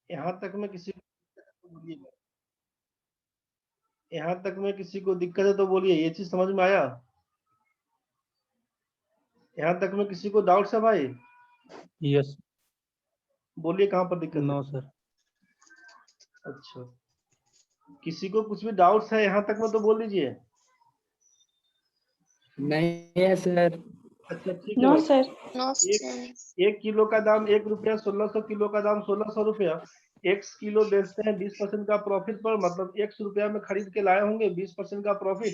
यहाँ तक में किसी को बोलिएगा, यहाँ तक में किसी को दिक्कत है तो बोलिए, ये चीज समझ में आया? यहाँ तक में किसी को डाउट्स है भाई? यस। बोलिए कहाँ पर दिक्कत है? No sir. अच्छा, किसी को कुछ भी डाउट्स है यहाँ तक में तो बोल दीजिए। नहीं है सर। अच्छा ठीक है नो भाई। सर। नो एक सर। 1 किलो का दाम 1 रुपया, 1600 किलो का दाम 1600 रुपया। x किलो बेचते हैं 20% का प्रॉफिट पर, मतलब x रुपया में खरीद के लाए होंगे 20% का प्रॉफिट,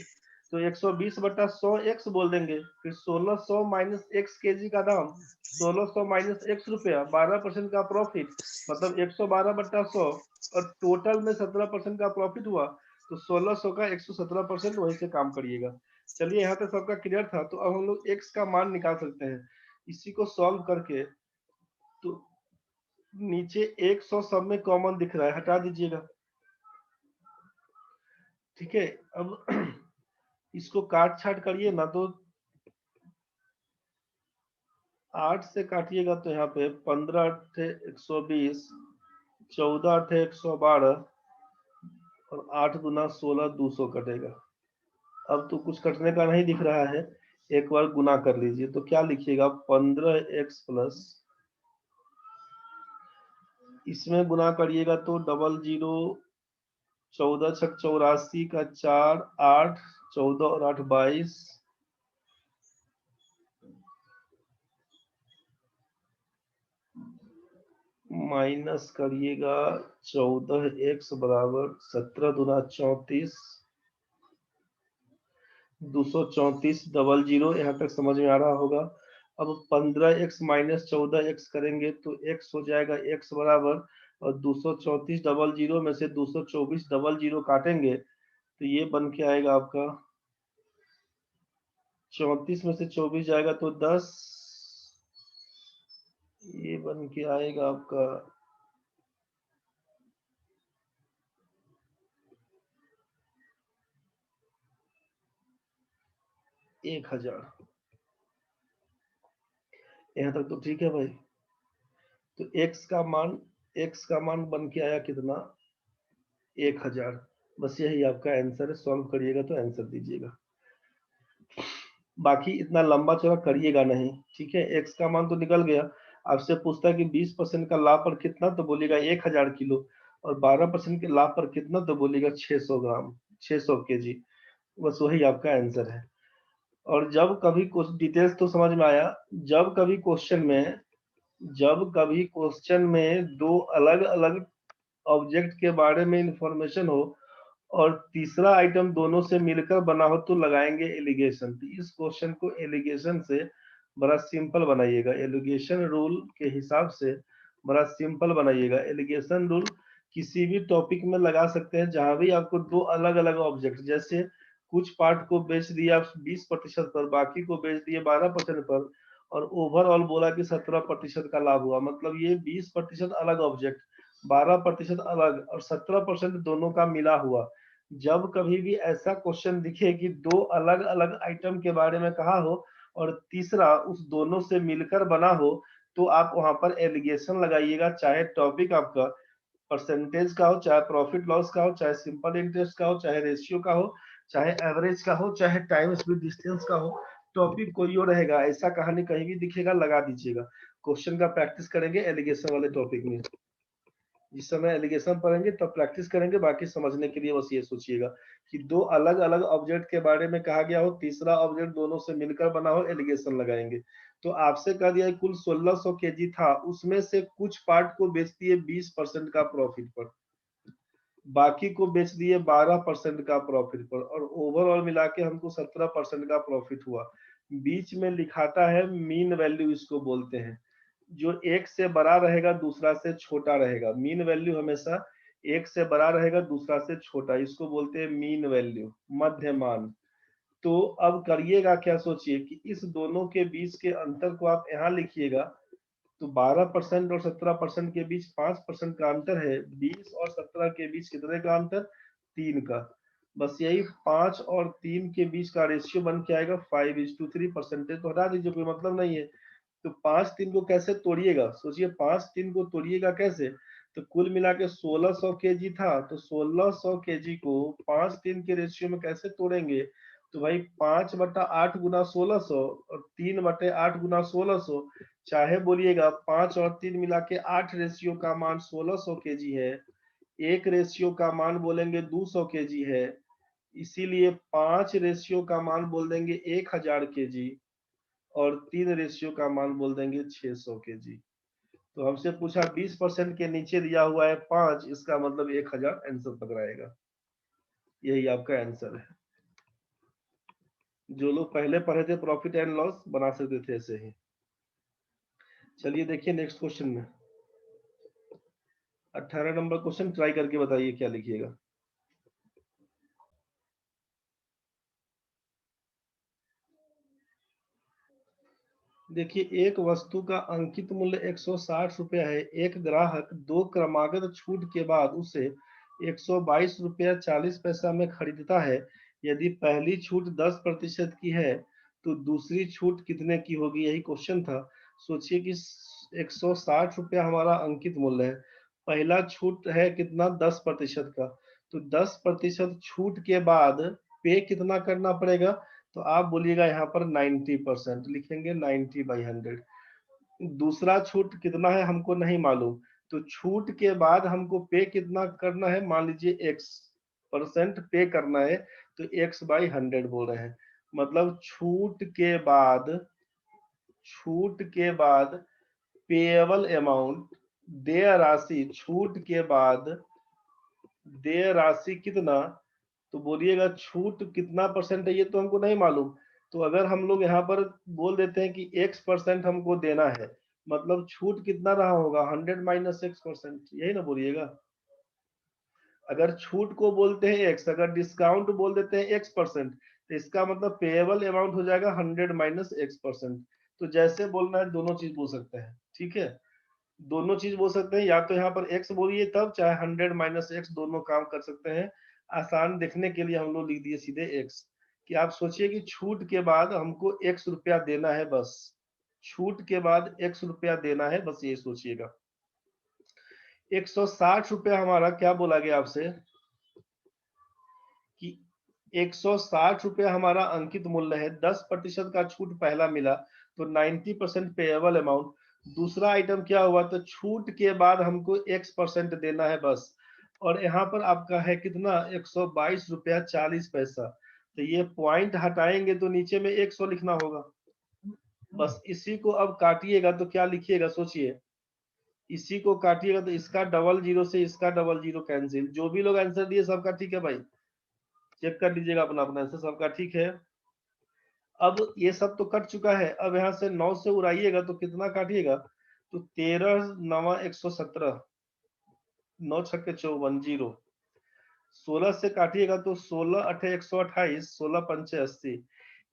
तो 120/100 x बोल देंगे। फिर 1600 माइनस x केजी का दाम, 1600 माइनस x रुपया, 12% का प्रॉफिट, मतलब 112/100, और टोटल में 17% का प्रॉफिट हुआ, तो 1600 का 117%, वहीं से काम करिएगा। चलिए यहाँ तक सबका क्लियर था। तो अब हम लोग x का मान निकाल सकते हैं इसी को सॉल्व करके। तो नीचे 100 सब में कॉमन दिख रहा है, हटा दीजिएगा। ठीक है, अब इसको काट छाट करिए ना, तो 8 से काटिएगा तो यहाँ पे 15 थे 120, 14 थे 112, और 8 गुना 16 200 कटेगा। अब तो कुछ कटने का नहीं दिख रहा है, एक बार गुना कर लीजिए। तो क्या लिखिएगा, 15x प्लस, इसमें गुना करिएगा तो 00, 14 छक 84 का 4, 8, 14 और 8 22, माइनस करिएगा 14x बराबर 17 दूना 34, 234 00। यहाँ तक समझ में आ रहा होगा। अब 15x माइनस 14x करेंगे तो x हो जाएगा x बराबर, और 234 00 में से 224 00 काटेंगे तो ये बन के आएगा आपका 34 में से 24 जाएगा तो 10, ये बन के आएगा आपका 1000। यहाँ तक तो ठीक है भाई। तो x का मान बन के आया कितना, 1000। बस यही आपका आंसर है। सॉल्व करिएगा तो आंसर दीजिएगा, बाकी इतना लंबा चौड़ा करिएगा नहीं। ठीक है, x का मान तो निकल गया। आपसे पूछता है कि 20% का लाभ पर कितना, तो बोलिएगा 1000 किलो, और 12% के लाभ पर कितना, तो बोलिएगा 600 ग्राम, 600 केजी। बस वही आपका आंसर है। और जब कभी कुछ डिटेल्स तो समझ में आया, जब कभी क्वेश्चन में दो अलग अलग ऑब्जेक्ट के बारे में इंफॉर्मेशन हो और तीसरा आइटम दोनों से मिलकर बना हो, तो लगाएंगे एलिगेशन। तो इस क्वेश्चन को एलिगेशन से बड़ा सिंपल बनाइएगा, एलिगेशन रूल के हिसाब से बड़ा सिंपल बनाइएगा। एलिगेशन रूल किसी भी टॉपिक में लगा सकते हैं जहां भी आपको दो अलग अलग ऑब्जेक्ट, जैसे कुछ पार्ट को बेच दिया 20% पर, बाकी को बेच दिए 12% पर, और ओवरऑल बोला कि 17% का लाभ हुआ। मतलब ये 20% अलग ऑब्जेक्ट, 12% अलग, और 17% दोनों का मिला हुआ। जब कभी भी ऐसा क्वेश्चन दिखे कि दो अलग अलग आइटम के बारे में कहा हो और तीसरा उस दोनों से मिलकर बना हो, तो आप वहां पर एलिगेशन लगाइएगा। चाहे टॉपिक आपका परसेंटेज का हो, चाहे प्रॉफिट लॉस का हो, चाहे सिंपल इंटरेस्ट का हो, चाहे रेशियो का हो, चाहे एवरेज का हो, चाहे टाइम स्पीड डिस्टेंस का हो, टॉपिक कोई और रहेगा। ऐसा कहानी कहीं भी दिखेगा, लगा दीजिएगा। क्वेश्चन का प्रैक्टिस करेंगे एलिगेशन वाले टॉपिक में। जिस समय एलिगेशन पढ़ेंगे तब प्रैक्टिस करेंगे। बाकी समझने के लिए बस ये सोचिएगा कि दो अलग अलग ऑब्जेक्ट के बारे में कहा गया हो, तीसरा ऑब्जेक्ट दोनों से मिलकर बना हो, एलिगेशन लगाएंगे। तो आपसे कह दिया कुल 1600 केजी था, उसमें से कुछ पार्ट को बेच दिए 20% का प्रॉफिट पर, बाकी को बेच दिए 12% का प्रॉफिट पर, और ओवरऑल मिला के हमको 17% का प्रॉफिट हुआ। बीच में लिखाता है मीन वैल्यू, इसको बोलते हैं। जो एक से बड़ा रहेगा दूसरा से छोटा रहेगा, मीन वैल्यू हमेशा एक से बड़ा रहेगा दूसरा से छोटा, इसको बोलते हैं मीन वैल्यू, मध्यमान। तो अब करिएगा क्या, सोचिए कि इस दोनों के बीच के अंतर को आप यहाँ लिखिएगा। तो 12% और 17% के बीच 5% का अंतर है, 20 और 17 के बीच कितने का अंतर, 3 का। बस यही 5 और 3 के बीच का रेशियो बन के आएगा 5:3। परसेंटेज तो हटा दीजिए, कोई मतलब नहीं है। तो 5 3 को कैसे तोड़िएगा, सोचिए 5 3 को तोड़िएगा कैसे। तो कुल मिला के 1600 केजी था, तो 1600 केजी को 5-3 के रेशियो में कैसे तोड़ेंगे? तो भाई 5/8 गुना 1600 और 3/8 गुना 1600, चाहे बोलिएगा 5 और 3 मिला के 8 रेशियो का मान 1600 केजी है, एक रेशियो का मान बोलेंगे 200 केजी है, इसीलिए 5 रेशियो का मान बोल देंगे 1000 केजी और 3 रेशियो का मान बोल देंगे 600 केजी। तो हमसे पूछा 20% के नीचे दिया हुआ है 5, इसका मतलब 1000 आंसर पकड़ाएगा। यही आपका आंसर है। जो लोग पहले पढ़े थे प्रॉफिट एंड लॉस बना सकते थे ऐसे ही। चलिए देखिए नेक्स्ट क्वेश्चन में 18 नंबर क्वेश्चन, ट्राई करके बताइए क्या लिखिएगा। देखिए एक वस्तु का अंकित मूल्य 160 रुपया है। एक ग्राहक 2 क्रमागत छूट के बाद उसे 122 रुपया 40 पैसा में खरीदता है। यदि पहली छूट 10% की है तो दूसरी छूट कितने की होगी? यही क्वेश्चन था। सोचिए कि 160 रुपया हमारा अंकित मूल्य है, पहला छूट है कितना? 10% का, तो 10% छूट के बाद पे कितना करना पड़ेगा? तो आप बोलिएगा यहाँ पर 90% लिखेंगे, 90/100। दूसरा छूट कितना है हमको नहीं मालूम, तो छूट के बाद हमको पे कितना करना है? मान लीजिए x% पे करना है, तो x/100 बोल रहे हैं। मतलब छूट के बाद पेएबल अमाउंट, देय राशि, छूट के बाद देय राशि कितना? तो बोलिएगा छूट कितना परसेंट है ये तो हमको नहीं मालूम, तो अगर हम लोग यहाँ पर बोल देते हैं कि x% हमको देना है, मतलब छूट कितना रहा होगा? 100 - x%, यही ना बोलिएगा। अगर छूट को बोलते हैं x, अगर डिस्काउंट बोल देते हैं x%, तो इसका मतलब पेएबल अमाउंट हो जाएगा 100 - x%। तो जैसे बोलना है दोनों चीज बोल सकते हैं, ठीक है, दोनों चीज बोल सकते हैं, या तो यहाँ पर x बोलिए तब, चाहे 100 - x, दोनों काम कर सकते हैं। आसान देखने के लिए हम लोग लिख दिए सीधे x, कि आप सोचिए कि छूट के बाद हमको x रुपया देना है, बस छूट के बाद x रुपया देना है, बस ये सोचिएगा। 160 रुपया हमारा क्या बोला गया आपसे कि 160 रुपया हमारा अंकित मूल्य है, 10% का छूट पहला मिला तो 90% पेएबल अमाउंट। दूसरा आइटम क्या हुआ? तो छूट के बाद हमको x% देना है बस, और यहाँ पर आपका है कितना? 122 रुपया 40 पैसा। तो ये पॉइंट हटाएंगे तो नीचे में 100 लिखना होगा, बस इसी को अब काटिएगा तो क्या लिखिएगा सोचिए, इसी को काटिएगा तो इसका डबल जीरो से इसका डबल जीरो कैंसिल। जो भी लोग आंसर दिए सबका ठीक है भाई, चेक कर लीजिएगा अपना अपना आंसर, सबका ठीक है। अब ये सब तो कट चुका है, अब यहाँ से 9 से उड़ाइएगा तो कितना काटिएगा? तो 13 9 117, 9 छक्के 54, 0। 16 से काटिएगा तो 16 8 128, 16 पंचे 80।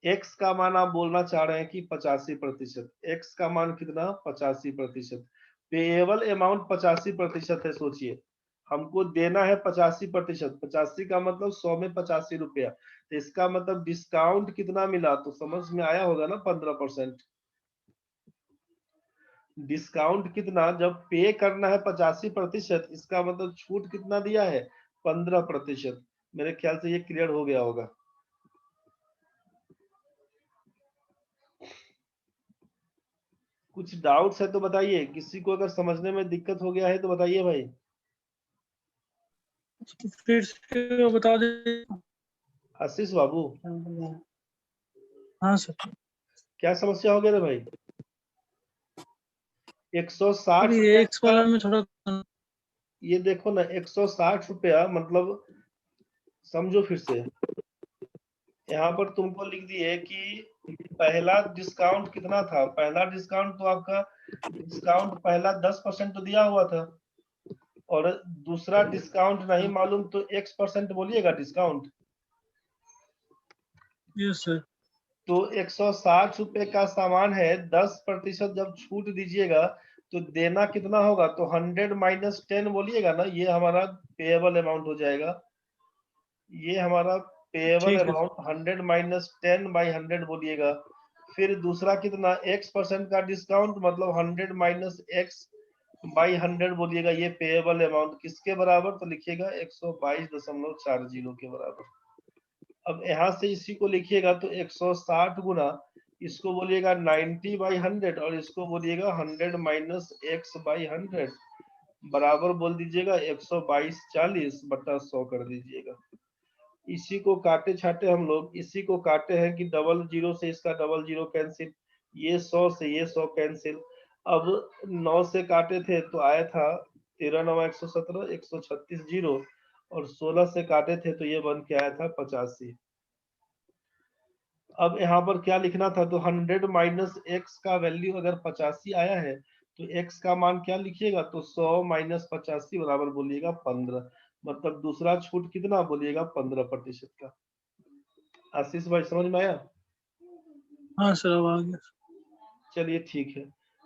एक्स का मान आप बोलना चाह रहे हैं कि 85%। एक्स का मान कितना? 85%। पेएबल अमाउंट 85% है। सोचिए हमको देना है 85%, 85 का मतलब 100 में 85 रुपया, तो इसका मतलब डिस्काउंट कितना मिला? तो समझ में आया होगा ना, 15%। डिस्काउंट कितना? जब पे करना है 85%, इसका मतलब छूट कितना दिया है? 15%। मेरे ख्याल से ये क्लियर हो गया होगा। कुछ डाउट्स है तो बताइए, किसी को अगर समझने में दिक्कत हो गया है तो बताइए भाई। फिर से बता दे। आशीष बाबू, हाँ सर। क्या समस्या हो गया था भाई? 160 ये रुपया एक्स का, वाला में थोड़ा ये देखो ना 160 रुपया, मतलब समझो फिर से, यहाँ पर तुमको लिख दिए कि पहला डिस्काउंट कितना था? पहला डिस्काउंट तो आपका डिस्काउंट पहला 10% तो दिया हुआ था, और दूसरा डिस्काउंट नहीं मालूम तो x% बोलिएगा डिस्काउंट। Yes sir. तो 160 रुपए का सामान है, 10% जब छूट दीजिएगा तो देना कितना होगा? तो 100 - 10 बोलिएगा ना, ये हमारा पेएबल अमाउंट हो जाएगा। ये हमारा पेएबल ठीक है। अमाउंट 100 - 10/100 बोलिएगा। फिर दूसरा कितना? x% का डिस्काउंट, मतलब 100 - x बाई 100 बोलिएगा, ये पेएबल अमाउंट किसके बराबर, तो लिखिएगा 122.40 के बराबर। अब यहाँ से इसी को लिखिएगा तो 160 गुना इसको बोलिएगा 90/100 और इसको बोलिएगा 100 माइनस x/100 बराबर बोल दीजिएगा 122.40/100 कर दीजिएगा। इसी को काटे छाटे हम लोग, इसी को काटे हैं कि डबल जीरो से इसका डबल जीरो कैंसिल, ये 100 से ये 100 कैंसिल। अब 9 से काटे थे तो आया था 13 9 117, 136 जीरो, और 16 से काटे थे तो ये बन के आया था 85। अब यहाँ पर क्या लिखना था, तो 100 माइनस एक्स का वैल्यू अगर 85 आया है तो एक्स का मान क्या लिखिएगा, तो 100 माइनस 85 बराबर बोलिएगा 15। मतलब दूसरा छूट कितना बोलिएगा, 15% का। आशीष भाई समझ में आया? हाँ सर, अब आ गया। चलिए ठीक है,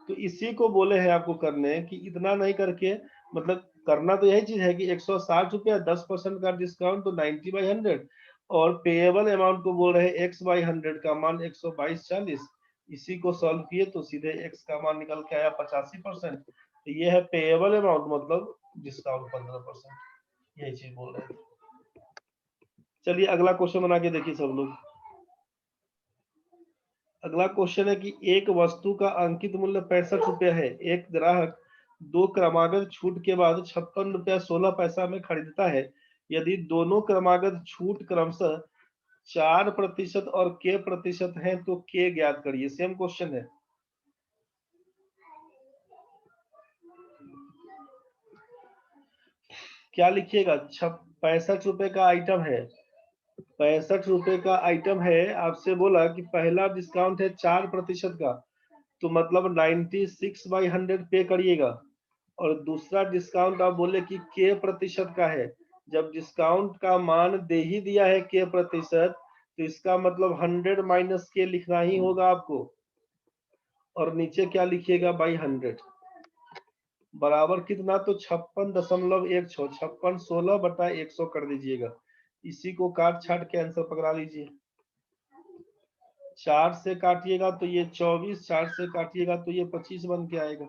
तो इसी को बोले हैं आपको करने कि इतना नहीं करके, मतलब करना तो यही चीज है कि 160 रुपया 10% का डिस्काउंट तो 90/100, और पेएबल अमाउंट को बोल रहे हैं x/100 का मान 122.40। इसी को सॉल्व किए तो सीधे x का मान निकल के आया 85%। तो ये है पेएबल अमाउंट, मतलब डिस्काउंट 15%, यही चीज बोल रहे हैं। चलिए अगला क्वेश्चन बना के देखिए सब लोग। अगला क्वेश्चन है कि एक वस्तु का अंकित मूल्य 65 रुपया है। एक ग्राहक 2 क्रमागत छूट के बाद 56 रुपया 16 पैसा में खरीदता है। यदि दोनों क्रमागत छूट क्रमशः 4% और k% है तो k ज्ञात करिए। सेम क्वेश्चन है। क्या लिखिएगा, 65 रुपए का आइटम है, 65 रुपए का आइटम है। आपसे बोला कि पहला डिस्काउंट है 4% का, तो मतलब 96/100 पे करिएगा। और दूसरा डिस्काउंट आप बोले कि k% का है। जब डिस्काउंट का मान दे ही दिया है k%, तो इसका मतलब 100 माइनस k लिखना ही होगा आपको। और नीचे क्या लिखिएगा, बाई 100 बराबर कितना, तो 56.16, 56 16/100 कर दीजिएगा। इसी को काट छाट के आंसर पकड़ा लीजिए। 4 से काटिएगा तो ये 24, 4 से काटिएगा तो ये 25 बन के आएगा।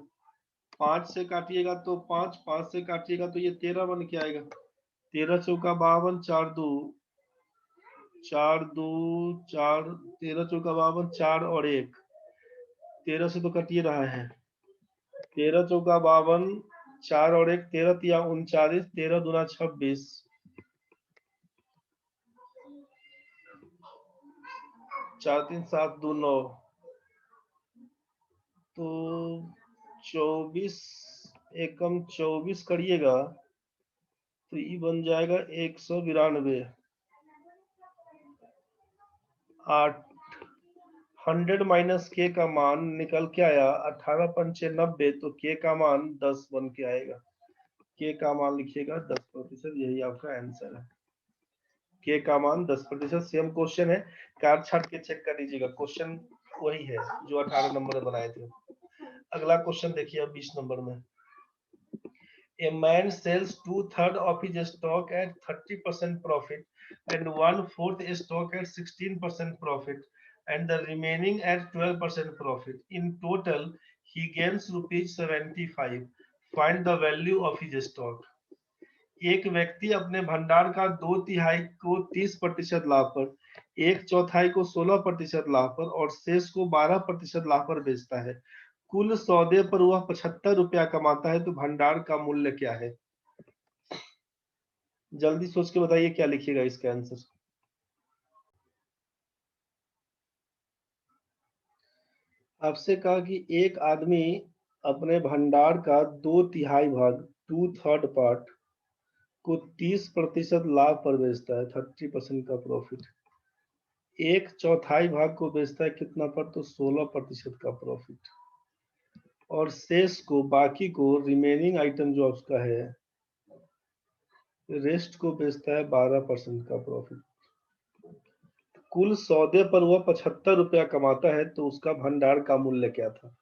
5 से काटिएगा तो 5, 5 से काटिएगा तो ये 13 बन के आएगा। 13 चौका 52, 4 2 4 2 4, 13 चौका 52, 4 और 1, 13 से तो कटिए रहा है। 13 चौका 52, 4 और 1, 13 तिया 39, 13 दूना 26, 4 3 7 2 9, तो 24 एकम 24 करिएगा तो ये बन जाएगा 192। 8 100 माइनस के का मान निकल के आया 18×5 90, तो के का मान 10 बन के आएगा। के का मान लिखिएगा 10%, यही आपका आंसर है। के का मान 10%। सेम क्वेश्चन है, काट छाट के चेक कर लीजिएगा, क्वेश्चन वही है जो 18 नंबर में बनाए थे। अगला क्वेश्चन देखिए अब 20 नंबर में। A man sells 2/3 of his stock at 30% profit and 1/4 stock at 16% profit and the remaining at 12% profit. In total, he gains rupees 75. Find the value of his stock. एक व्यक्ति अपने भंडार का 2/3 को 30% लाभ पर, 1/4 को 16% लाभ पर और शेष को 12% लाभ पर बेचता है। कुल सौदे पर वह 75 रुपया कमाता है, तो भंडार का मूल्य क्या है? जल्दी सोच के बताइए क्या लिखिएगा इसका आंसर। आपसे कहा कि एक आदमी अपने भंडार का 2/3 भाग, 2/3 पार्ट को 30% लाभ पर बेचता है, 30% का प्रॉफिट। 1/4 भाग को बेचता है कितना पर, तो 16% का प्रॉफिट। और शेष को, बाकी को, रिमेनिंग आइटम जो उसका है, रेस्ट को बेचता है 12% का प्रॉफिट। कुल सौदे पर वह 75 रुपया कमाता है, तो उसका भंडार का मूल्य क्या था?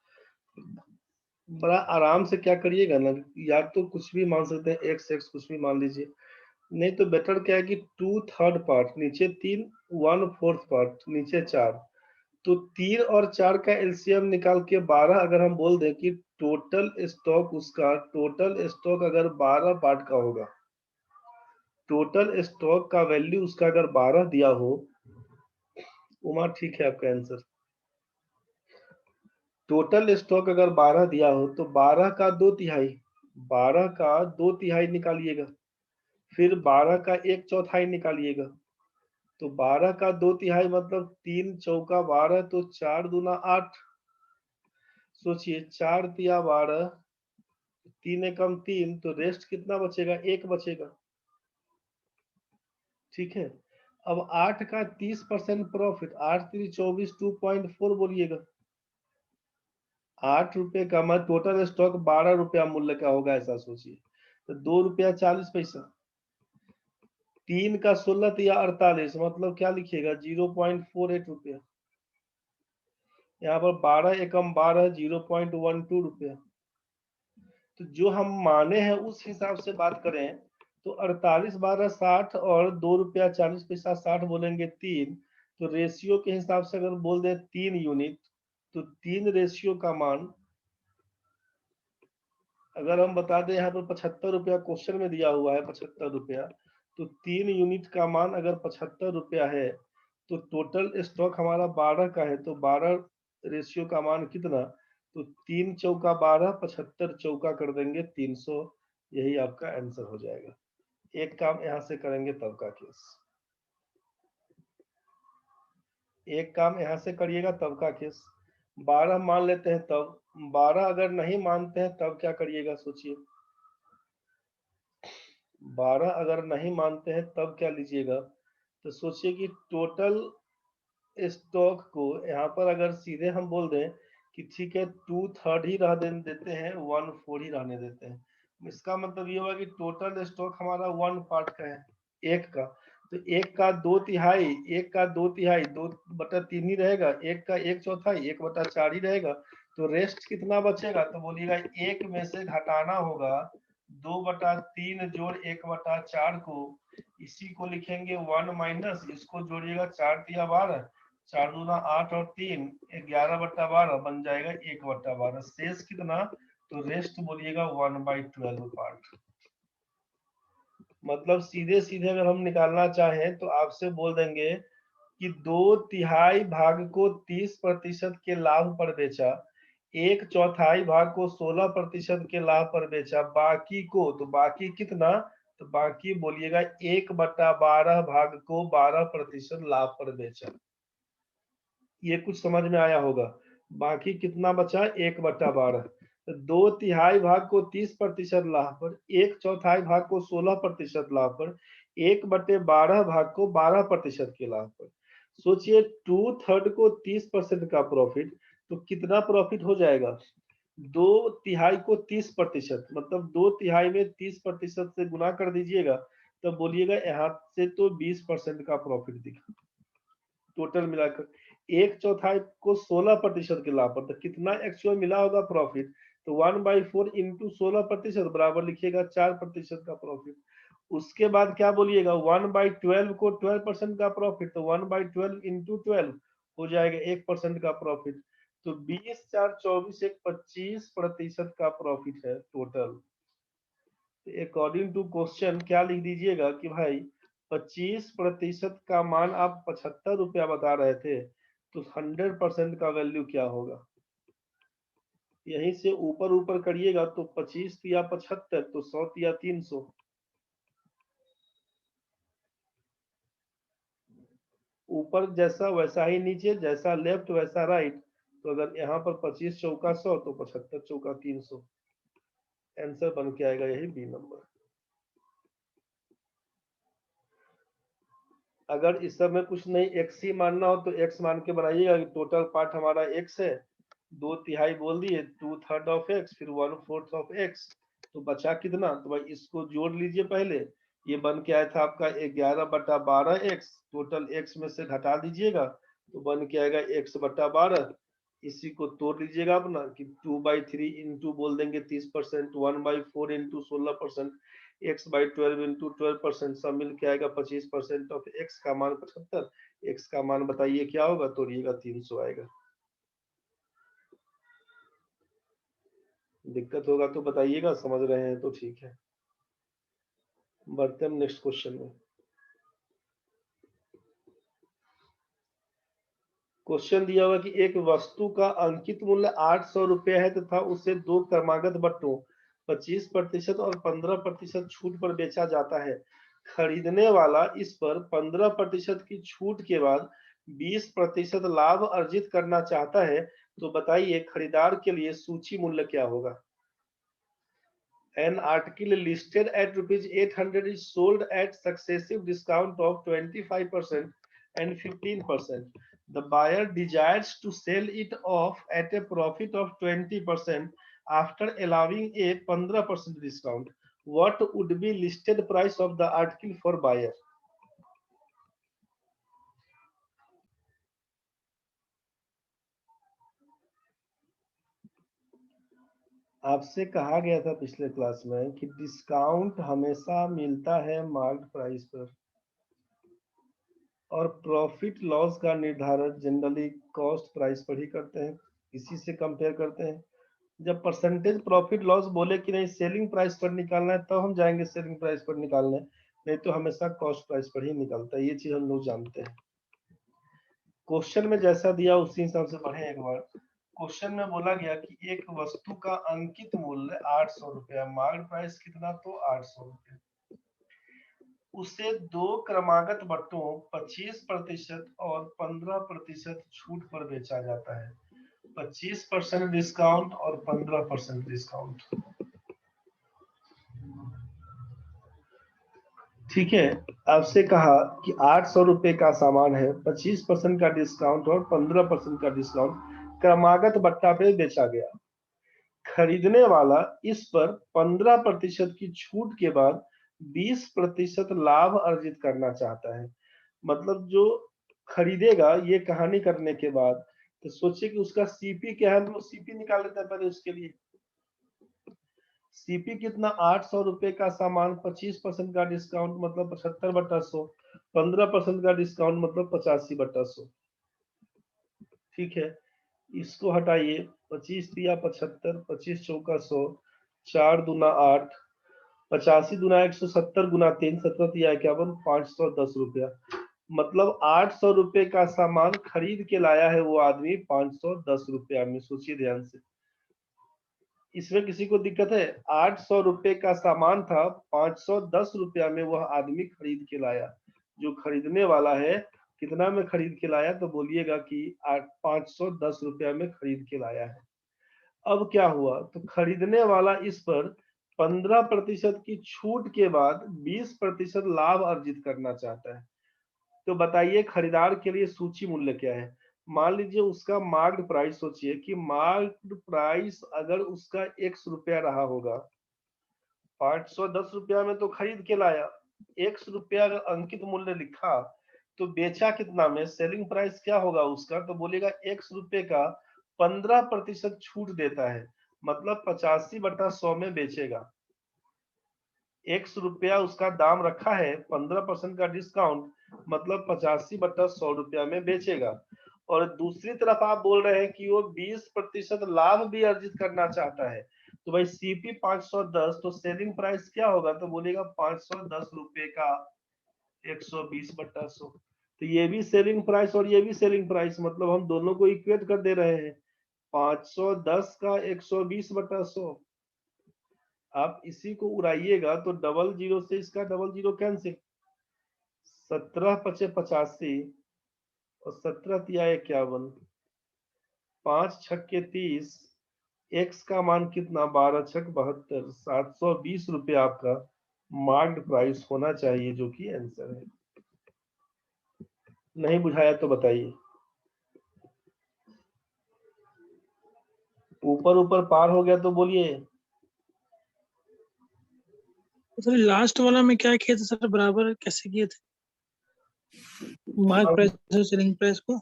बड़ा आराम से क्या करिएगा ना, या तो कुछ भी मान सकते हैं, एक्स एक्स कुछ भी मान लीजिए, नहीं तो बेटर क्या है कि 2/3 पार्ट नीचे 3, 1/4 पार्ट नीचे 4, तो 3 और 4 का एलसीएम निकाल के 12 अगर हम बोल दें कि टोटल स्टॉक अगर 12 पार्ट का होगा, टोटल स्टॉक का वैल्यू उसका अगर 12 दिया हो, उमा ठीक है आपका आंसर। टोटल स्टॉक अगर 12 दिया हो तो 12 का 2/3, 12 का 2/3 निकालिएगा, फिर 12 का 1/4 निकालिएगा, तो 12 का 2/3 मतलब 3 चौका 12, तो 4 दूना 8। सोचिए 4 तिया 12, 3 एकम 3, तो रेस्ट कितना बचेगा? 1 बचेगा। ठीक है, अब 8 का 30% प्रॉफिट, 8 3 24, 2.4 बोलिएगा। 8 रुपए का मैं टोटल स्टॉक 12 रुपया मूल्य का होगा, ऐसा सोचिए, तो 2 रुपया 40 पैसा। 3 का 16 तिया 48, मतलब क्या लिखिएगा? 0.48 रुपया। यहाँ पर 12 एकम 12, 0.12 रुपया। तो जो हम माने हैं उस हिसाब से बात करें तो 48 12 60 और 2 रुपया 40 पैसा 60 बोलेंगे 3, तो रेशियो के हिसाब से अगर बोल दें 3 यूनिट, तो 3 रेशियो का मान अगर हम बता दें यहाँ पर 75 रुपया क्वेश्चन में दिया हुआ है 75 रुपया, तो 3 यूनिट का मान अगर 75 रुपया है, तो टोटल स्टॉक हमारा 12 का है, तो 12 रेशियो का मान कितना? तो 3 चौका 12, 75 चौका कर देंगे 300, यही आपका आंसर हो जाएगा। एक काम यहाँ से करेंगे तब का केस, एक काम यहाँ से करिएगा तब का केस। 12 मान लेते हैं तब, 12 अगर नहीं मानते हैं तब क्या करिएगा सोचिए। 12 अगर नहीं मानते हैं तब क्या लीजिएगा? तो सोचिए कि टोटल स्टॉक को यहाँ पर अगर सीधे हम बोल दें कि ठीक है 2/3 ही देते हैं, 1/4 ही रहने देते हैं, इसका मतलब ये हुआ कि टोटल स्टॉक हमारा 1 पार्ट का है, एक का, तो एक का 2/3, एक का 2/3, 2/3 ही रहेगा, एक का 1/4, 1/4 ही रहेगा, तो रेस्ट कितना बचेगा? तो बोलिएगा एक में से घटाना होगा 2/3 जोड़ 1/4 को, इसी को लिखेंगे 1 माइनस, इसको जोड़िएगा 4 तिया 12, 4 दूना 8 और 3 11/12 बन जाएगा 1/12, शेष कितना? तो रेस्ट बोलिएगा 1/12 पार्ट। मतलब सीधे सीधे अगर हम निकालना चाहें तो आपसे बोल देंगे कि 2/3 भाग को 30% के लाभ पर बेचा, 1/4 भाग को 16% के लाभ पर बेचा, बाकी को, तो बाकी कितना? तो बाकी बोलिएगा 1/12 भाग को 12% लाभ पर बेचा। ये कुछ समझ में आया होगा। बाकी कितना बचा? 1/12। 2/3 भाग को 30% लाभ पर, 1/4 भाग को 16% लाभ पर, 1/12 भाग को 12% के लाभ पर। सोचिए 2/3 को 30% का प्रॉफिट, तो कितना प्रॉफिट हो जाएगा? 2/3 को 30%, मतलब 2/3 में 30% से गुना कर दीजिएगा, तो बोलिएगा यहाँ से तो 20% का प्रॉफिट दिखा टोटल मिलाकर। 1/4 को 16% के लाभ पर, तो कितना एक्चुअल मिला होगा प्रॉफिट? तो 1/4 इंटू 16% बराबर लिखिएगा 4% का प्रॉफिट। उसके बाद क्या बोलिएगा? 1/12 को 12% का प्रॉफिट, तो 1/12 इंटू 12 हो जाएगा 1% का प्रॉफिट, तो 20 4 24 एक 25% का प्रॉफिट है टोटल। अकॉर्डिंग टू क्वेश्चन क्या लिख दीजिएगा कि भाई 25% का मान आप 75 रुपया बता रहे थे, तो 100% का वैल्यू क्या होगा? यहीं से ऊपर ऊपर करिएगा तो 25 या 75, तो 100 या 300, ऊपर जैसा वैसा ही नीचे, जैसा लेफ्ट वैसा राइट। तो अगर यहाँ पर 25 चौका 100, तो 75 चौका 300, आंसर बन के आएगा यही बी नंबर। अगर इस सब में कुछ नहीं एक्स ही मानना हो तो एक्स मान के बनाइएगा कि टोटल पार्ट हमारा एक्स है, 2/3 बोल दिए, 2/3 ऑफ एक्स, फिर 1/4 ऑफ एक्स, तो बचा कितना? तो भाई इसको जोड़ लीजिए पहले, ये बन के आया था आपका 11/12 एक्स, टोटल एक्स में से घटा दीजिएगा तो बन के आएगा x/12, इसी को तोड़ लीजिएगा अपना कि 2/3 इंटू बोल देंगे 30%, 1/4 इंटू 16%, x/12 इंटू 12%, सब मिल के आएगा 25% ऑफ x का मान 75, x का मान बताइए क्या होगा? तोड़िएगा 300 आएगा। दिक्कत होगा तो बताइएगा, समझ रहे हैं तो ठीक है। बढ़ते हम नेक्स्ट क्वेश्चन में। क्वेश्चन दिया हुआ कि एक वस्तु का अंकित मूल्य 800 रुपये है तथा उसे दो क्रमागत बट्टों 25% और 15% छूट पर बेचा जाता है। खरीदने वाला इस पर 15% की छूट के बाद 20% लाभ अर्जित करना चाहता है, तो बताइए खरीदार के लिए सूची मूल्य क्या होगा। An article listed at rupees 800 is sold at successive discount of 25% and 15%. The buyer desires to sell it off at a profit of 20% after allowing a 15% discount. What would be listed price of the article for buyer? आपसे कहा गया था पिछले class में कि discount हमेशा मिलता है मार्केट प्राइस पर, और प्रॉफिट लॉस का निर्धारण जनरली कॉस्ट प्राइस पर ही करते हैं, इसी से कंपेयर करते हैं। जब परसेंटेज प्रॉफिट लॉस बोले कि नहीं सेलिंग प्राइस पर निकालना है, तब हम जाएंगे सेलिंग प्राइस पर निकालने, नहीं तो हमेशा कॉस्ट प्राइस पर ही निकलता है। ये चीज हम लोग जानते हैं। क्वेश्चन में जैसा दिया उसी हिसाब से पढ़े एक बार। क्वेश्चन में बोला गया कि एक वस्तु का अंकित मूल्य 800 रुपया, मार्केट प्राइस कितना, तो 800 रुपया, उसे दो क्रमागत बट्टों 25% और 15% छूट पर बेचा जाता है। 25% डिस्काउंट और 15% डिस्काउंट। ठीक है, आपसे कहा कि 800 रुपए का सामान है, 25% का डिस्काउंट और 15% का डिस्काउंट क्रमागत बट्टा पे बेचा गया। खरीदने वाला इस पर 15% की छूट के बाद 20% लाभ अर्जित करना चाहता है। मतलब जो खरीदेगा ये कहानी करने के बाद, तो सोचिए कि उसका सीपी क्या है, तो सीपी निकाल लेता है पहले उसके लिए। सीपी कितना, 800 रुपए का सामान, 25% का डिस्काउंट मतलब 75/100, 15% का डिस्काउंट मतलब 85/100। ठीक है, इसको हटाइए, 25 दिया 75, 25 चौका 100, 4 दूना 8, 85 दूना 170 गुना 3, 17 दिया 51, 510 रुपया। मतलब 800 रुपए का सामान खरीद के लाया है वो आदमी 510 रुपया में। सोचिए ध्यान से, इसमें किसी को दिक्कत है? 800 रुपए का सामान था, 510 रुपया में वह आदमी खरीद के लाया। जो खरीदने वाला है कितना में खरीद के लाया, तो बोलिएगा कि 510 रुपया में खरीद के लाया है। अब क्या हुआ, तो खरीदने वाला इस पर 15% की छूट के बाद 20% लाभ अर्जित करना चाहता है। तो बताइए खरीदार के लिए सूची मूल्य क्या है। मान लीजिए उसका मार्केट प्राइस, सोचिए कि मार्केट प्राइस अगर उसका x रुपया रहा होगा, 510 रुपया में तो खरीद के लाया, x रुपया अगर अंकित मूल्य लिखा तो बेचा कितना में, सेलिंग प्राइस क्या होगा उसका, तो बोलेगा x रुपये का 15% छूट देता है, मतलब 85/100 में बेचेगा। x रुपया उसका दाम रखा है, 15% का डिस्काउंट मतलब 85/100 रुपया में बेचेगा। और दूसरी तरफ आप बोल रहे हैं कि वो 20% लाभ भी अर्जित करना चाहता है, तो भाई सीपी 510, तो सेलिंग प्राइस क्या होगा, तो बोलेगा 510 रुपए का 120/100। तो ये भी सेलिंग प्राइस और ये भी सेलिंग प्राइस, मतलब हम दोनों को इक्वेट कर दे रहे हैं। 510 का 120/100, आप इसी को उड़ाइएगा तो डबल जीरो से इसका डबल जीरो कैंसिल, 17 × 5 = 85 और 17 तिया 51, 5 छक्के 30, एक्स का मान कितना, 12 छक 72, 720 रुपये आपका मार्केट प्राइस होना चाहिए, जो कि आंसर है। नहीं बुझाया तो बताइए। ऊपर ऊपर पार हो गया तो बोलिए। सर लास्ट वाला में क्या किए थे सर, बराबर कैसे किए थे मार्क प्राइस और सेलिंग प्राइस को?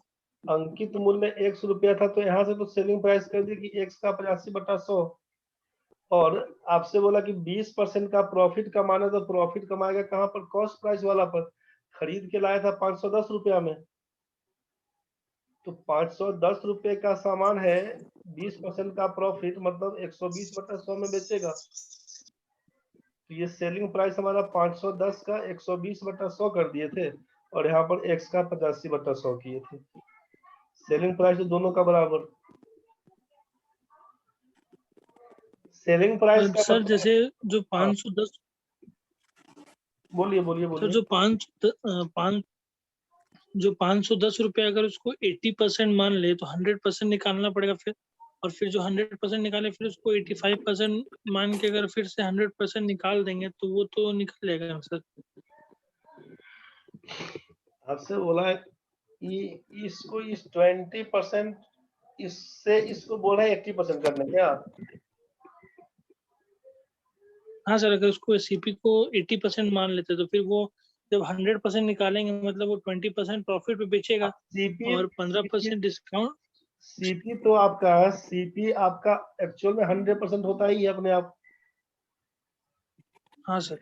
अंकित मूल्य x रुपया था, तो यहाँ से तो सेलिंग प्राइस कर दी कि x का 85/100, और आपसे बोला कि 20% का प्रॉफिट कमाना, तो प्रॉफिट कमाएगा कहाँ पर, कॉस्ट प्राइस वाला पर। खरीद के लाया था 510 रुपया में, तो 510 रुपए का सामान है, 20% का प्रॉफिट मतलब 120/100 में बेचेगा। तो ये सेलिंग प्राइस हमारा 510 का 120/100 कर दिए थे और यहाँ पर x का 85/100 किए थे। सेलिंग प्राइस तो दोनों का बराबर। सेलिंग प्राइस का सर मतलब, जैसे जो हाँ 510 बोलिए बोलिए सर बोलिए। जो 510 रुपए अगर उसको 80% मान ले तो 100% निकालना पड़ेगा फिर, और फिर जो 100% निकाले फिर उसको 85% मान के अगर फिर से 100% निकाल देंगे तो वो तो निकल जाएगा सर। आपसे बोला है इसको इस 20% इससे इसको बोला है 80% करने क्या? हाँ सर, अगर उसको सीपी को 80% मान लेते तो फिर वो जब 100% निकालेंगे मतलब वो 20% प्रॉफिट पे बेचेगा सीपी और 15% डिस्काउंट। सीपी तो सीपी आपका एक्चुअल में 100% होता ही है अपने आप। हाँ सर।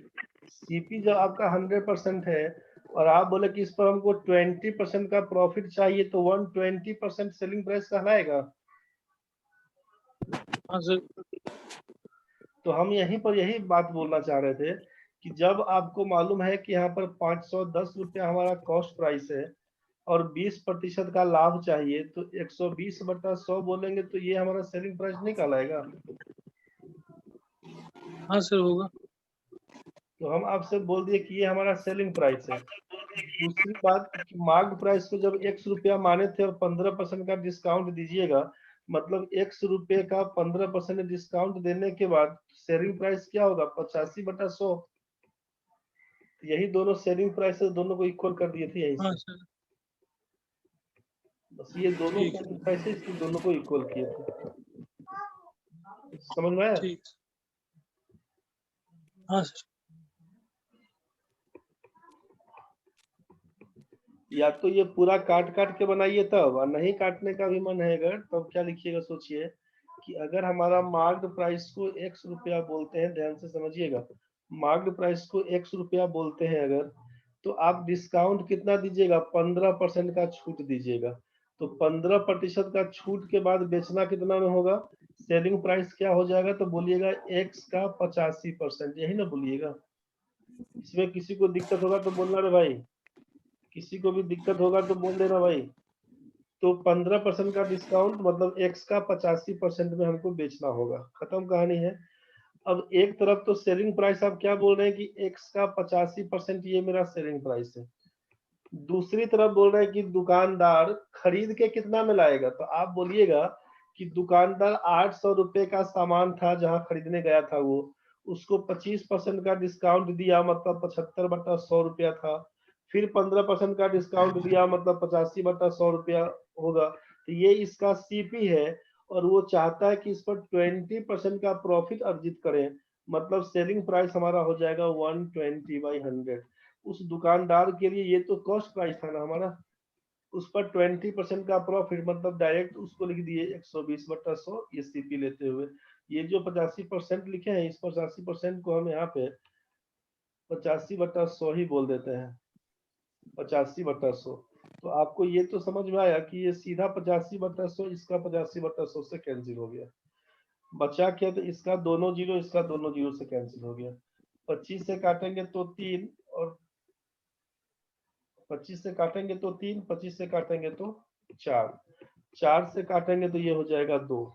सीपी जब आपका 100% है और आप बोले कि इस पर हमको 20% का प्रॉफिट चाहिए तो 120% सेलिंग प्राइस कहलाएगा। हाँ सर। तो हम यहीं पर यही बात बोलना चाह रहे थे कि जब आपको मालूम है कि यहाँ पर 510 रुपया हमारा कॉस्ट प्राइस है और 20% का लाभ चाहिए तो 120/100 बोलेंगे तो ये हमारा सेलिंग प्राइस नहीं कहलाएगा। हाँ सर होगा। तो हम आपसे बोल दिए कि ये हमारा सेलिंग प्राइस है। दूसरी बात कि मार्क प्राइस को जब ₹X माने थे और 15% का डिस्काउंट दीजिएगा, मतलब ₹X का 15% डिस्काउंट देने के बाद सेलिंग प्राइस क्या होगा? 85/100। यही दोनों सेलिंग प्राइस दोनों को इक्वल कर दिए थे यहीं हाँ से। सर। बस ये दोनों ठीक सेलिंग है। प्राइस इसकी दोनों को इक्वल किए थे। समझ में आया? ठीक। हाँ सर। या तो ये पूरा काट काट के बनाइए तब, और नहीं काटने का भी मन है अगर, तब क्या लिखिएगा सोचिए कि अगर हमारा मार्क्ड प्राइस को ₹X बोलते हैं, ध्यान से समझिएगा, मार्क्ड प्राइस को ₹X बोलते हैं अगर, तो आप डिस्काउंट कितना दीजिएगा? 15% का छूट दीजिएगा। तो 15% का छूट के बाद बेचना कितना में होगा? सेलिंग प्राइस क्या हो जाएगा? तो बोलिएगा X का 85%, यही ना बोलिएगा। इसमें किसी को दिक्कत होगा तो बोलना रे भाई, किसी को भी दिक्कत होगा तो बोल देना भाई। तो 15% का डिस्काउंट मतलब x का 85% में हमको बेचना होगा, खत्म कहानी है। अब एक तरफ तो सेलिंग प्राइस आप क्या बोल रहे हैं कि x का 85% ये मेरा सेलिंग प्राइस है, दूसरी तरफ बोल रहे हैं कि दुकानदार खरीद के कितना में लाएगा? तो आप बोलिएगा कि दुकानदार 800 रुपए का सामान था जहां खरीदने गया था वो, उसको 25% का डिस्काउंट दिया मतलब 75/100 रुपया था, फिर 15% का डिस्काउंट दिया मतलब 85/100 रुपया होगा। तो ये इसका सीपी है और वो चाहता है कि इस पर 20% का प्रॉफिट अर्जित करें, मतलब सेलिंग प्राइस हमारा हो जाएगा 120/100। उस दुकानदार के लिए ये तो कॉस्ट प्राइस था ना हमारा, उस पर 20% का प्रॉफिट मतलब डायरेक्ट उसको लिख दिए 120/100 ये सीपी लेते हुए। ये जो 85% लिखे हैं इस 85% को हम यहाँ पे 85/100 ही बोल देते हैं, 85/100। तो आपको ये तो समझ में आया कि ये सीधा 85/100 इसका 85/100 से कैंसिल हो गया, बचा क्या? तो इसका दोनों जीरो इसका दोनों जीरो से कैंसिल हो गया। 25 से काटेंगे तो 3 और 25 से काटेंगे तो 3, 25 से काटेंगे तो 4, 4 से काटेंगे तो ये हो जाएगा 2,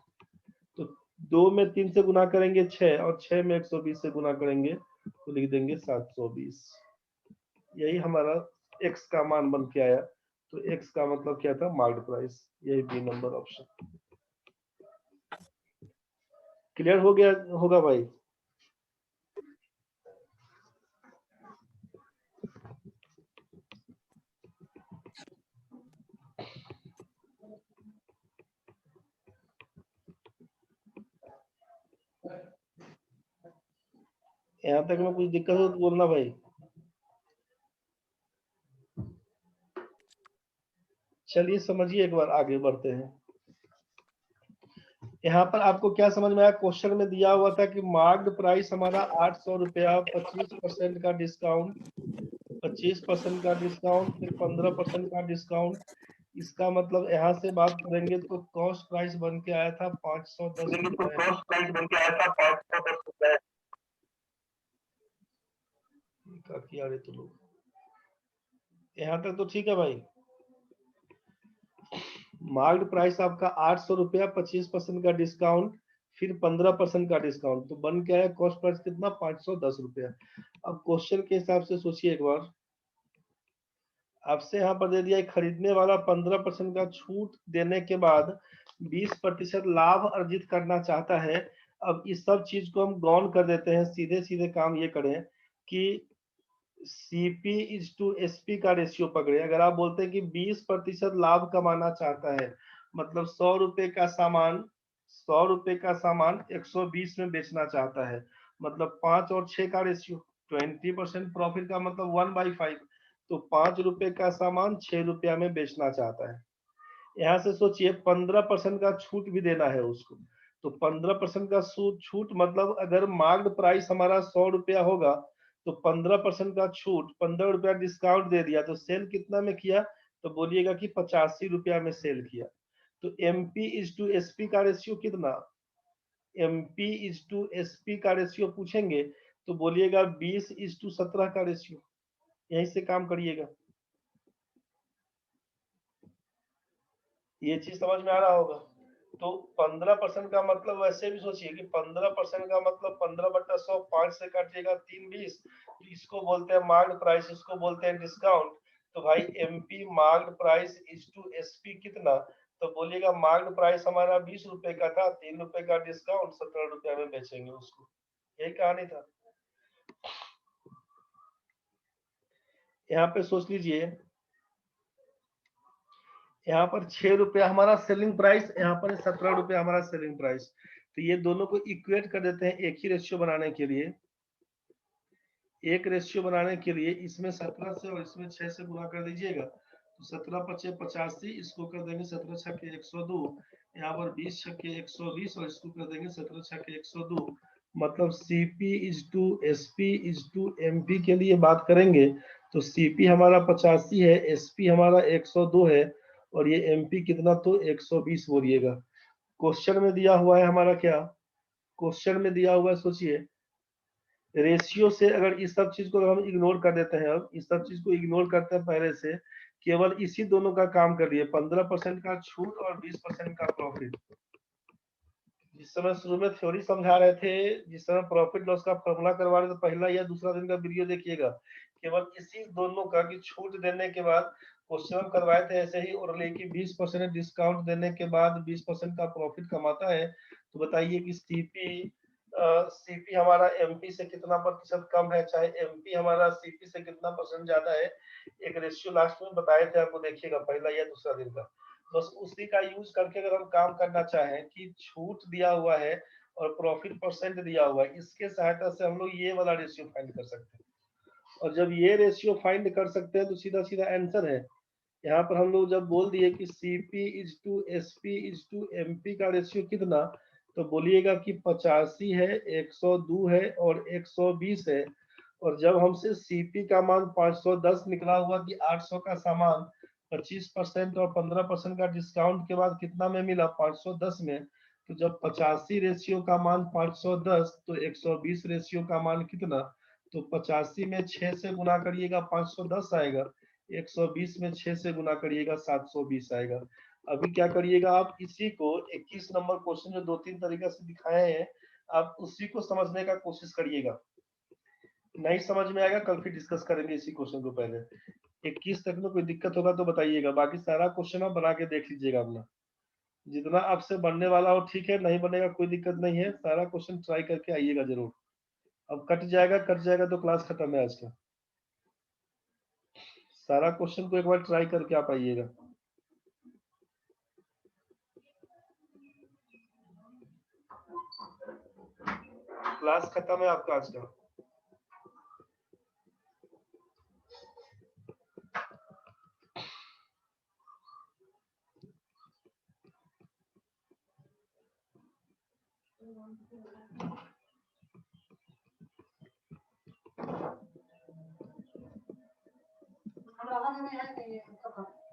तो 2 में 3 से गुना करेंगे 6 और 6 में 120 से गुना करेंगे तो लिख देंगे 720। यही हमारा x का मान बन के आया। तो x का मतलब क्या था? Market price. यही बी नंबर ऑप्शन। क्लियर हो गया होगा भाई? यहाँ तक में कुछ दिक्कत हो तो बोलना भाई। चलिए समझिए, एक बार आगे बढ़ते हैं। यहाँ पर आपको क्या समझ में आया? क्वेश्चन में दिया हुआ था कि मार्क्ड प्राइस हमारा 800 रुपया, 25% का डिस्काउंट, 25% का डिस्काउंट, फिर 15% का डिस्काउंट, इसका मतलब यहाँ से बात करेंगे तो कॉस्ट प्राइस बन के आया था 510 रुपए। किया रे तो लोग, यहाँ तक तो ठीक है भाई। मार्केट प्राइस आपका 800 रुपया, 25% का डिस्काउंट, फिर 15% का डिस्काउंट, तो बन के आया कॉस्ट प्राइस कितना 510 रुपया। अब क्वेश्चन के हिसाब से सोचिए एक बार, आपसे यहाँ पर दे दिया खरीदने वाला 15% का छूट देने के बाद 20% लाभ अर्जित करना चाहता है। अब इस सब चीज को हम गौन कर देते हैं, सीधे सीधे काम ये करें कि CP इज टू SP का रेशियो पकड़े। अगर आप बोलते हैं कि 20% लाभ कमाना चाहता है, मतलब 100 रुपए का सामान 120 में बेचना चाहता है, मतलब 5 और 6 का रेशियो 20% प्रॉफिट का मतलब 1/5, तो 5 रुपए का सामान 6 रुपया में बेचना चाहता है। यहाँ से सोचिए 15% का छूट भी देना है उसको, तो 15% का छूट मतलब अगर मार्केट प्राइस हमारा 100 रुपया होगा तो 15% का छूट 15 रुपया डिस्काउंट दे दिया, तो सेल कितना में किया, तो बोलिएगा कि 85 रुपया में सेल किया। तो MP इज टू SP का रेशियो कितना, MP इज टू SP का रेशियो पूछेंगे तो बोलिएगा 20 इज टू 17 का रेशियो। यहीं से काम करिएगा, ये चीज समझ में आ रहा होगा। तो 15% का मतलब वैसे भी सोचिए कि 15% का मतलब 15/100, 5 से काटिएगा 3/20, तो इसको बोलते हैं मार्केट प्राइस, इसको बोलते हैं डिस्काउंट। तो भाई MP market price is to SP कितना, तो बोलिएगा मार्केट प्राइस हमारा 20 रुपए का था, 3 रुपए का डिस्काउंट, 17 रुपए में बेचेंगे उसको। यही कहानी था। यहाँ पे सोच लीजिए, यहाँ पर 6 रुपया हमारा सेलिंग प्राइस, यहाँ पर 17 रुपया हमारा सेलिंग प्राइस, तो ये दोनों को इक्वेट कर देते हैं एक ही रेशियो बनाने के लिए। एक रेशियो बनाने के लिए इसमें 17 से और इसमें 6 से गुणा कर दीजिएगा, तो 17 × 5 = 85, इसको कर देंगे 17 × 6 = 102, यहाँ पर 20 × 6 = 120 और इसको कर देंगे 17 × 6 = 102। मतलब CP is to SP is to MP के लिए बात करेंगे तो CP हमारा 85 है, SP हमारा 102 है, और ये MP कितना, तो 120 बोलिएगा। क्वेश्चन में दिया हुआ है हमारा क्या, क्वेश्चन में दिया हुआ है, सोचिए रेशियो से अगर इस सब चीज को हम इग्नोर कर देते हैं, अब इस सब चीज को इग्नोर करते हैं पहले से, केवल इसी दोनों का काम कर लिए, 15% का छूट और 20% का प्रॉफिट। जिस समय शुरू में थ्योरी समझा रहे थे, जिस समय प्रॉफिट लॉस का फॉर्मूला करवा रहे थे, पहला या दूसरा दिन का वीडियो देखिएगा, केवल इसी दोनों का कि छूट देने के बाद क्वेश्चन हम करवाए थे ऐसे ही, और लेकिन 20% डिस्काउंट देने के बाद 20% का प्रॉफिट कमाता है, तो बताइए कि CP हमारा MP से कितना प्रतिशत कम है, चाहे MP हमारा CP से कितना % ज्यादा है। एक रेशियो लास्ट में बताए थे आपको, देखिएगा पहला या दूसरा दिन का, बस उसी का यूज करके अगर हम काम करना चाहें कि छूट दिया हुआ है और प्रॉफिट % दिया हुआ है, इसके सहायता से हम लोग ये वाला रेशियो फाइंड कर सकते हैं। और जब ये रेशियो फाइंड कर सकते हैं तो सीधा सीधा आंसर है। यहाँ पर हम लोग जब बोल दिए कि CP is to SP is to MP का रेशियो कितना, तो बोलिएगा कि 85 है, 102 है और 120 है। और जब हमसे CP का मान 510 निकला हुआ कि 800 का सामान 25% और 15% का डिस्काउंट के बाद कितना में मिला, 510 में, तो जब 85 रेशियो का मान 510 तो 120 रेशियो का मान कितना, तो 85 में 6 से गुना करिएगा 510 आएगा, 120 में 6 से गुना करिएगा 720 आएगा। अभी क्या करिएगा आप, इसी को 21 नंबर क्वेश्चन जो 2-3 तरीका से दिखाए हैं, आप उसी को समझने का कोशिश करिएगा। नहीं समझ में आएगा कल फिर डिस्कस करेंगे इसी क्वेश्चन को। पहले 21 तक में कोई दिक्कत होगा तो बताइएगा, बाकी सारा क्वेश्चन आप बना के देख लीजिएगा अपना, जितना आपसे बनने वाला हो ठीक है, नहीं बनेगा कोई दिक्कत नहीं है, सारा क्वेश्चन ट्राई करके आइएगा जरूर। अब कट जाएगा तो क्लास खत्म है आज का। सारा क्वेश्चन को एक बार ट्राई करके आप आइएगा। क्लास खत्म है आपका आज का। हमरा नहीं है